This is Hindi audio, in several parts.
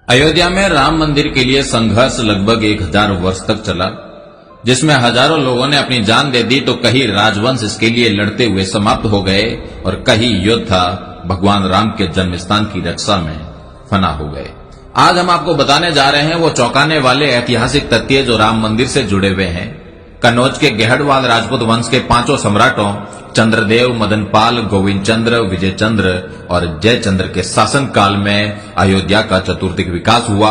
अयोध्या में राम मंदिर के लिए संघर्ष लगभग 1000 वर्ष तक चला, जिसमें हजारों लोगों ने अपनी जान दे दी तो कई राजवंश इसके लिए लड़ते हुए समाप्त हो गए और कई योद्धा भगवान राम के जन्म स्थान की रक्षा में फना हो गए। आज हम आपको बताने जा रहे हैं वो चौंकाने वाले ऐतिहासिक तथ्य जो राम मंदिर से जुड़े हुए हैं। कन्नौज के गहड़वाल राजपूत वंश के 5 सम्राटों चंद्रदेव, मदनपाल, गोविंद चंद्र, विजय चंद्र और जयचंद्र के शासन काल में अयोध्या का चतुर्दिक विकास हुआ।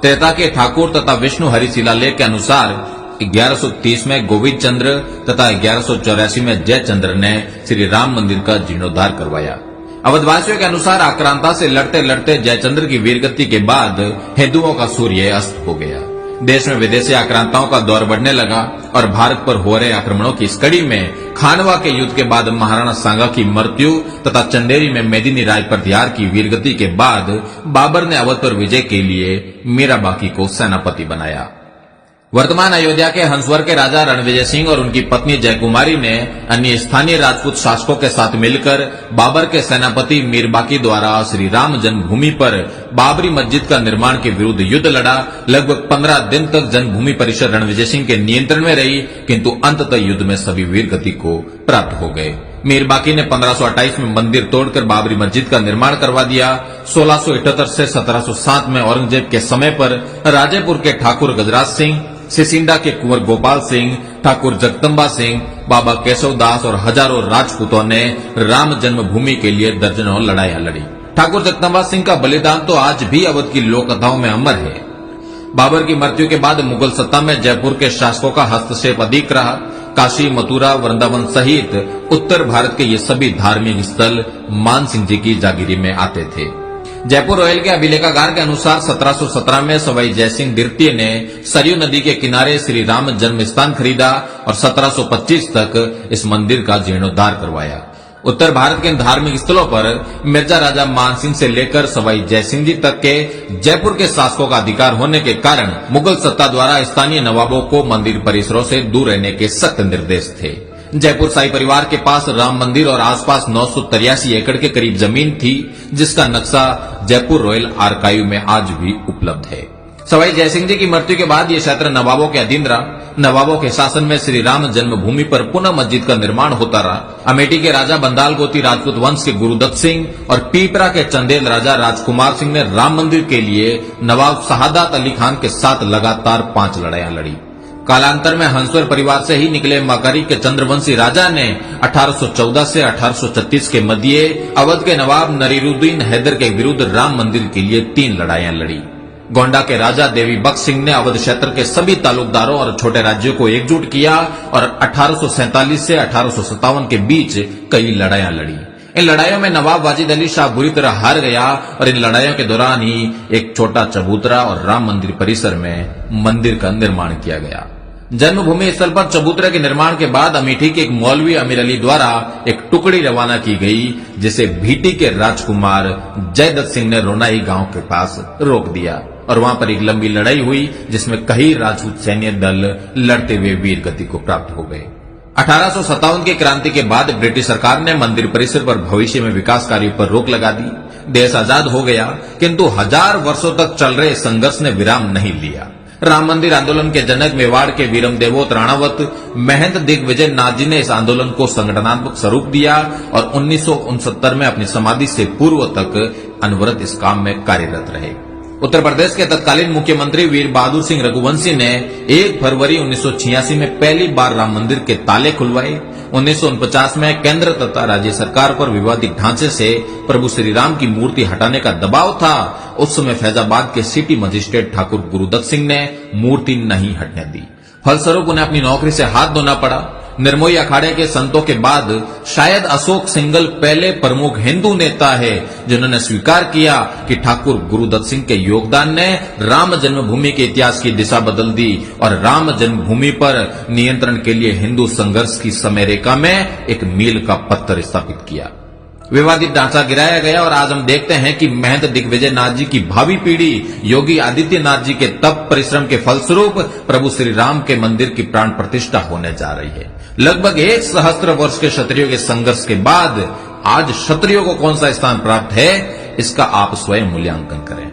त्रेता के ठाकुर तथा विष्णु हरि शिलालेख के अनुसार 1130 में गोविंद चंद्र तथा 1184 में जयचंद्र ने श्री राम मंदिर का जीर्णोद्धार करवाया। अवधवासियों के अनुसार आक्रांता से लड़ते लड़ते जयचंद्र की वीरगति के बाद हिंदुओं का सूर्य अस्त हो गया। देश में विदेशी आक्रांताओं का दौर बढ़ने लगा और भारत पर हो रहे आक्रमणों की इस कड़ी में खानवा के युद्ध के बाद महाराणा सांगा की मृत्यु तथा चंदेरी में मेदिनी राय प्रत्याहार की वीरगति के बाद बाबर ने अवध पर विजय के लिए मीराबाकी को सेनापति बनाया। वर्तमान अयोध्या के हंसवर के राजा रणविजय सिंह और उनकी पत्नी जयकुमारी ने अन्य स्थानीय राजपूत शासकों के साथ मिलकर बाबर के सेनापति मीरबाकी द्वारा श्री राम जन्मभूमि पर बाबरी मस्जिद का निर्माण के विरुद्ध युद्ध लड़ा। लगभग 15 दिन तक जन्मभूमि परिसर रणविजय सिंह के नियंत्रण में रही, किंतु अंततः युद्ध में सभी वीरगति को प्राप्त हो गए। मीरबाकी ने 1528 में मंदिर तोड़कर बाबरी मस्जिद का निर्माण करवा दिया। 1678 से 1707 में औरंगजेब के समय पर राजेपुर के ठाकुर गजराज सिंह, सिसिंडा के कुंवर गोपाल सिंह, ठाकुर जगदम्बा सिंह, बाबा केशवदास और हजारों राजपूतों ने राम जन्मभूमि के लिए दर्जनों लड़ाइयां लड़ी। ठाकुर जगदम्बा सिंह का बलिदान तो आज भी अवध की लोक कथाओं में अमर है। बाबर की मृत्यु के बाद मुगल सत्ता में जयपुर के शासकों का हस्तक्षेप अधिक रहा। काशी, मथुरा, वृंदावन सहित उत्तर भारत के ये सभी धार्मिक स्थल मान सिंह जी की जागीरी में आते थे। जयपुर रॉयल के अभिलेखागार के अनुसार 1717 में सवाई जयसिंह द्वितीय ने सरयू नदी के किनारे श्री राम जन्म स्थान खरीदा और 1725 तक इस मंदिर का जीर्णोद्धार करवाया। उत्तर भारत के धार्मिक स्थलों पर मिर्जा राजा मानसिंह से लेकर सवाई जयसिंह जी तक के जयपुर के शासकों का अधिकार होने के कारण मुगल सत्ता द्वारा स्थानीय नवाबों को मंदिर परिसरों से दूर रहने के सख्त निर्देश थे। जयपुर शाही परिवार के पास राम मंदिर और आसपास 983 एकड़ के करीब जमीन थी, जिसका नक्शा जयपुर रॉयल आर्काइव में आज भी उपलब्ध है। सवाई जयसिंह जी की मृत्यु के बाद यह क्षेत्र नवाबों के अधीन रहा। नवाबों के शासन में श्री राम जन्मभूमि पर पुनः मस्जिद का निर्माण होता रहा। अमेठी के राजा बंदाल गोती राजपूत वंश के गुरुदत्त सिंह और पीपरा के चंदेल राजा राजकुमार सिंह ने राम मंदिर के लिए नवाब शहादत अली खान के साथ लगातार 5 लड़ाइयां लड़ी। कालांतर में हंसवर परिवार से ही निकले मकारी के चंद्रवंशी राजा ने 1814 से 1836 के मध्य अवध के नवाब नरीरुद्दीन हैदर के विरुद्ध राम मंदिर के लिए 3 लड़ाइयां लड़ी। गोंडा के राजा देवी बख्श सिंह ने अवध क्षेत्र के सभी तालुकदारों और छोटे राज्यों को एकजुट किया और 1847 से 1857 के बीच कई लड़ाइयां लड़ी। इन लड़ाइयों में नवाब वाजिद अली शाह बुरी तरह हार गया और इन लड़ाइयों के दौरान ही एक छोटा चबूतरा और राम मंदिर परिसर में मंदिर का निर्माण किया गया। जन्मभूमि स्थल पर चबूतरे के निर्माण के बाद अमेठी के एक मौलवी अमीर अली द्वारा एक टुकड़ी रवाना की गई, जिसे भीटी के राजकुमार जयदत्त सिंह ने रोनाई गांव के पास रोक दिया और वहां पर एक लंबी लड़ाई हुई, जिसमें कई राजपूत सैन्य दल लड़ते हुए वीर गति को प्राप्त हो गए। 1857 की क्रांति के बाद ब्रिटिश सरकार ने मंदिर परिसर पर भविष्य में विकास कार्यों पर रोक लगा दी। देश आजाद हो गया, किंतु 1000 वर्षों तक चल रहे संघर्ष ने विराम नहीं लिया। राम मंदिर आंदोलन के जनक मेवाड़ के वीरम देवोत राणावत महंत दिग्विजय नाथ जी ने इस आंदोलन को संगठनात्मक स्वरूप दिया और 1969 में अपनी समाधि से पूर्व तक अनवरत इस काम में कार्यरत रहे। उत्तर प्रदेश के तत्कालीन मुख्यमंत्री वीर बहादुर सिंह रघुवंशी ने 1 फरवरी 1986 में पहली बार राम मंदिर के ताले खुलवाए। 1949 में केंद्र तथा राज्य सरकार पर विवादित ढांचे से प्रभु श्री राम की मूर्ति हटाने का दबाव था। उस समय फैजाबाद के सिटी मजिस्ट्रेट ठाकुर गुरुदत्त सिंह ने मूर्ति नहीं हटने दी। फलस्वरूप उन्हें अपनी नौकरी से हाथ धोना पड़ा। निर्मोही अखाड़े के संतों के बाद शायद अशोक सिंघल पहले प्रमुख हिंदू नेता है जिन्होंने स्वीकार किया कि ठाकुर गुरुदत्त सिंह के योगदान ने राम जन्मभूमि के इतिहास की दिशा बदल दी और राम जन्मभूमि पर नियंत्रण के लिए हिंदू संघर्ष की समय रेखा में एक मील का पत्थर स्थापित किया। विवादित ढांचा गिराया गया और आज हम देखते हैं कि महंत दिग्विजय नाथ जी की भावी पीढ़ी योगी आदित्यनाथ जी के तप परिश्रम के फलस्वरूप प्रभु श्री राम के मंदिर की प्राण प्रतिष्ठा होने जा रही है। लगभग 1 सहस्त्र वर्ष के क्षत्रियों के संघर्ष के बाद आज क्षत्रियों को कौन सा स्थान प्राप्त है, इसका आप स्वयं मूल्यांकन करें।